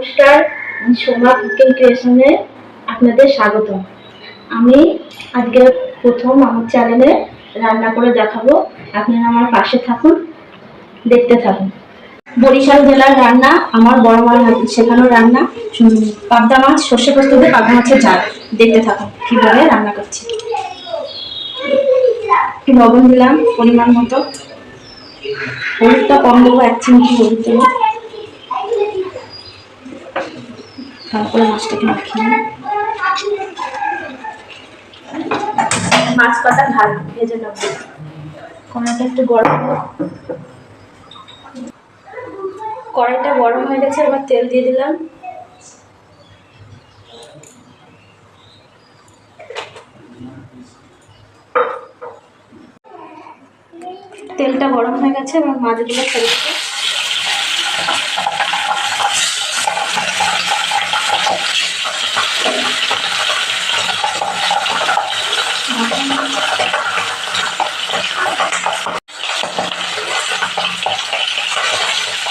নমস্কার, আমি সোমা কুকিং ক্রিয়েশনে আপনাদের স্বাগত। আমি আজকে প্রথম আমার চ্যানেলে রান্না করে দেখাবো। আপনারা আমার পাশে থাকুন, দেখতে থাকুন। বরিশাল জেলার রান্না, আমার বড় মার শেখানো রান্না, পাবদা মাছ সর্ষে পোস্ত দিয়ে পাবদা মাছের ঝাল। দেখতে থাকুন কিভাবে রান্না করছি। একটু লবণ দিলাম পরিমাণ মতো, হলুদটা কম দেবো, 1 চিমটি হলুদ দেবো। তারপরে মাছটাকে মাখিয়ে মাছ পাতা ঝাল ভেজে নেব। কড়াইটা একটু গরম, কড়াইটা গরম হয়ে গেছে, এবার তেল দিয়ে দিলাম। তেলটা গরম হয়ে গেছে, এবার মাছগুলো ছেড়ে দেবো।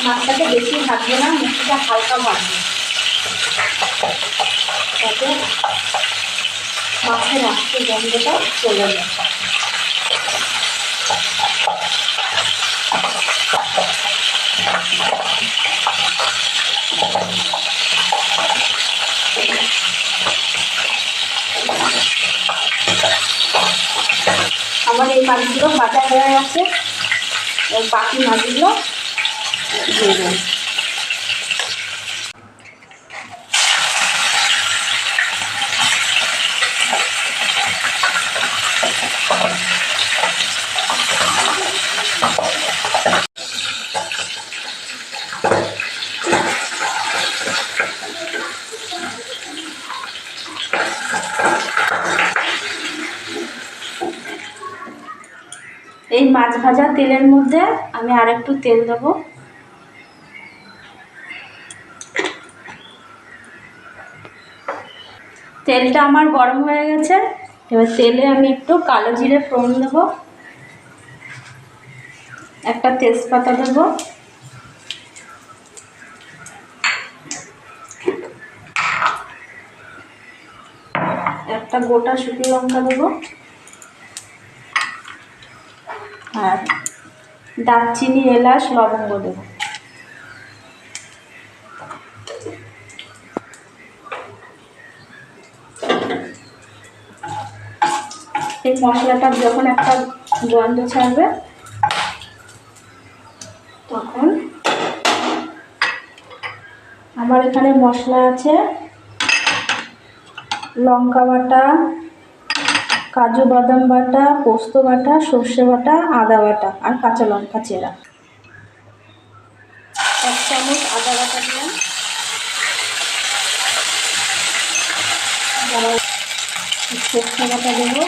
মাছটাকে বেশি ভাজবো না, মাছটা হালকা ভাজবো, যাতে মাছের আস্তে গন্ধটা চলে যায়। আমার এই মাছগুলো ভাজা হয়ে গেছে, বাকি মাছগুলো দিয়ে দেবো। এই মাছ ভাজা তেলের মধ্যে আমি আর একটু তেল দেবো। তেলটা আমার গরম হয়ে গেছে, এবার তেলে আমি একটু কালো জিরে ফোড়ন দেবো, একটা তেজপাতা দেবো, একটা গোটা শুকনো লঙ্কা দেবো, আর দারচিনি, এলাচ, লবঙ্গ দেবো। এই মশলাটা যখন একটা গন্ধ ছাড়বে, তখন আমার এখানে মশলা আছে লঙ্কা বাটা, কাজু বাদাম বাটা, পোস্ত বাটা, সর্ষে বাটা, আদা বাটা আর কাঁচা লঙ্কা চেরা। 1 চামচ আদা বাটা দিলাম, সর্ষে বাটা দেবো,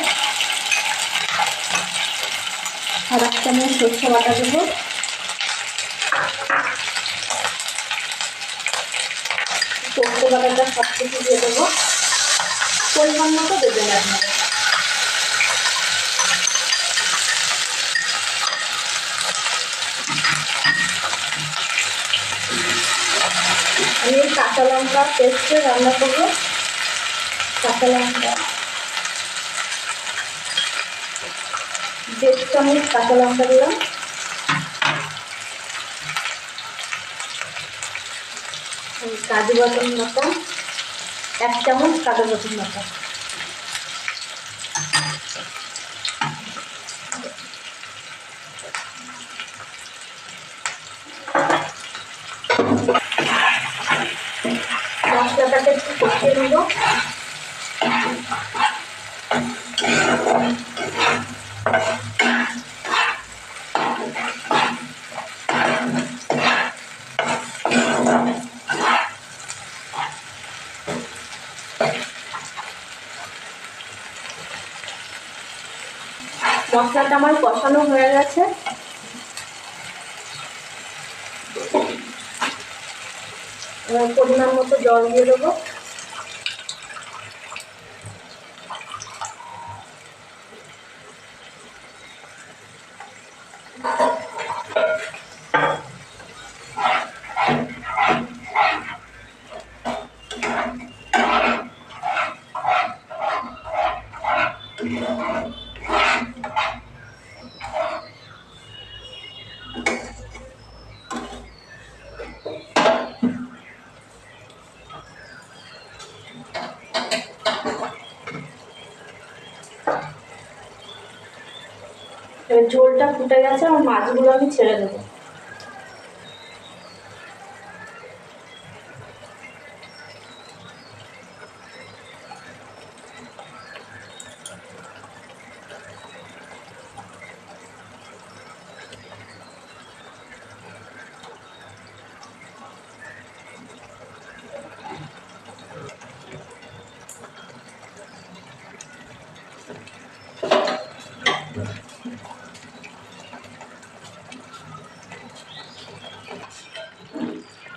আর 1 চামচ সর্ষে বাটা দেবো, পোস্ত বাটাটা সব কিছু দিয়ে দেবো, পরিমাণ মতো দেবেন আপনারা। আমি কাঁচা লঙ্কা পেস্টে রান্না করবো। কাঁচা লঙ্কা 1.5 চামচ কাঁচা লঙ্কা দিলাম, কাজু বাদাম বাটা 1 চামচ, কাজু বাদাম বাটা, মশলাটাকে একটু কষিয়ে নেব। মশলাটা আমার কষানো হয়ে গেছে, এবার পরিমাণ মতো জল দিয়ে দেবো। ঝোলটা ফুটে গেছে, আর মাছগুলো আমি ছেড়ে দেবো।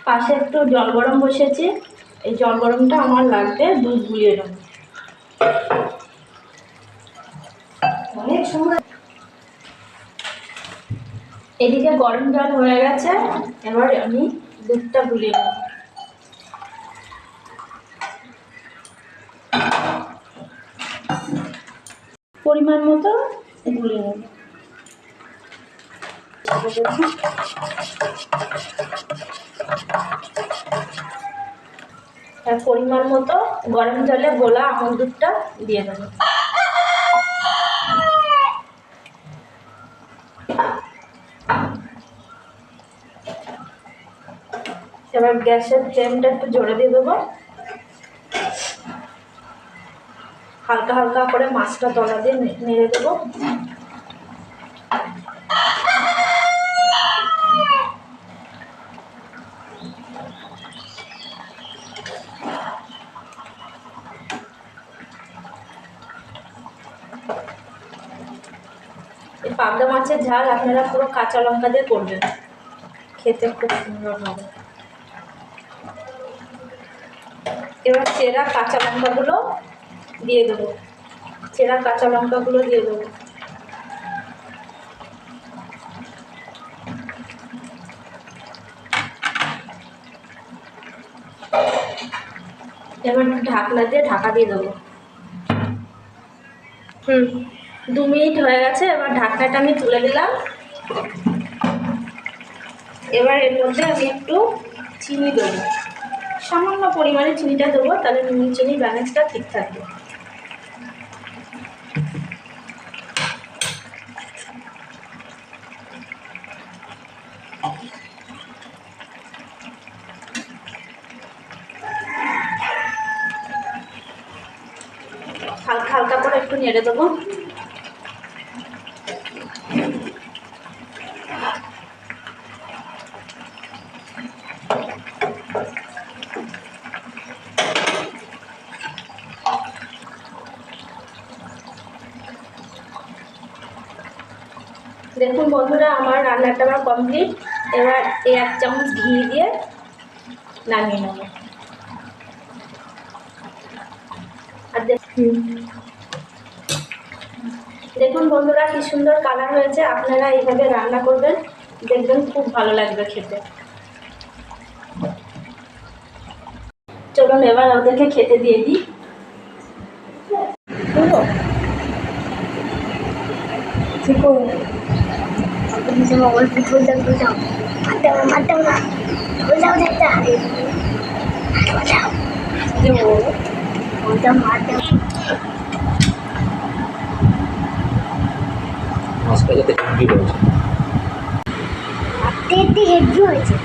পাশে একটু জল গরম বসেছি, এই জল গরমটা আমার লাগবে, দুধ গুলিয়ে নেব। অনেক সময় এদিকে গরম জল হয়ে গেছে, এবার আমি দুধটা গুলিয়ে নেব। পরিমাণ মতো গুলিয়ে নেব। পরিমাণ মতো গরম জলে গোলা আমল দুধটা দিয়ে দেব। এবার গ্যাসের ফ্লেমটা একটু জোরে দিয়ে দেবো। হালকা হালকা করে মাছটা তলা দিয়ে নেড়ে দেবো। এই পাবদা মাছের ঝাল আপনারা পুরো কাঁচা লঙ্কা দিয়ে করবেন, খেতে খুব সুন্দর হবে। এবার চেরা কাঁচা লঙ্কাগুলো দিয়ে দেবো, চেরা কাঁচা লঙ্কাগুলো দিয়ে দেবো। এবার ঢাকনা দিয়ে ঢাকা দিয়ে দেবো। 2 মিনিট হয়ে গেছে, এবার ঢাকনাটা আমি তুলে দিলাম। এবার এর মধ্যে আমি একটু চিনি দেবো, সামান্য পরিমাণে চিনিটা দেবো, তাহলে নুন চিনি ব্যালেন্সটা ঠিক থাকবে। হালকা হালকা করে একটু নেড়ে দেবো। দেখুন বন্ধুরা, আমার রান্নাটা আমার কমপ্লিট। এবার এই 1 চামচ ঘি দিয়ে নামিয়ে নেব। আর দেখুন বন্ধুরা কি সুন্দর কালার হয়েছে। আপনারা এইভাবে রান্না করবেন, দেখবেন খুব ভালো লাগবে খেতে। চলুন এবার ওদেরকে খেতে দিয়ে দিই। মাছটা যাতে হেভি হয়েছে।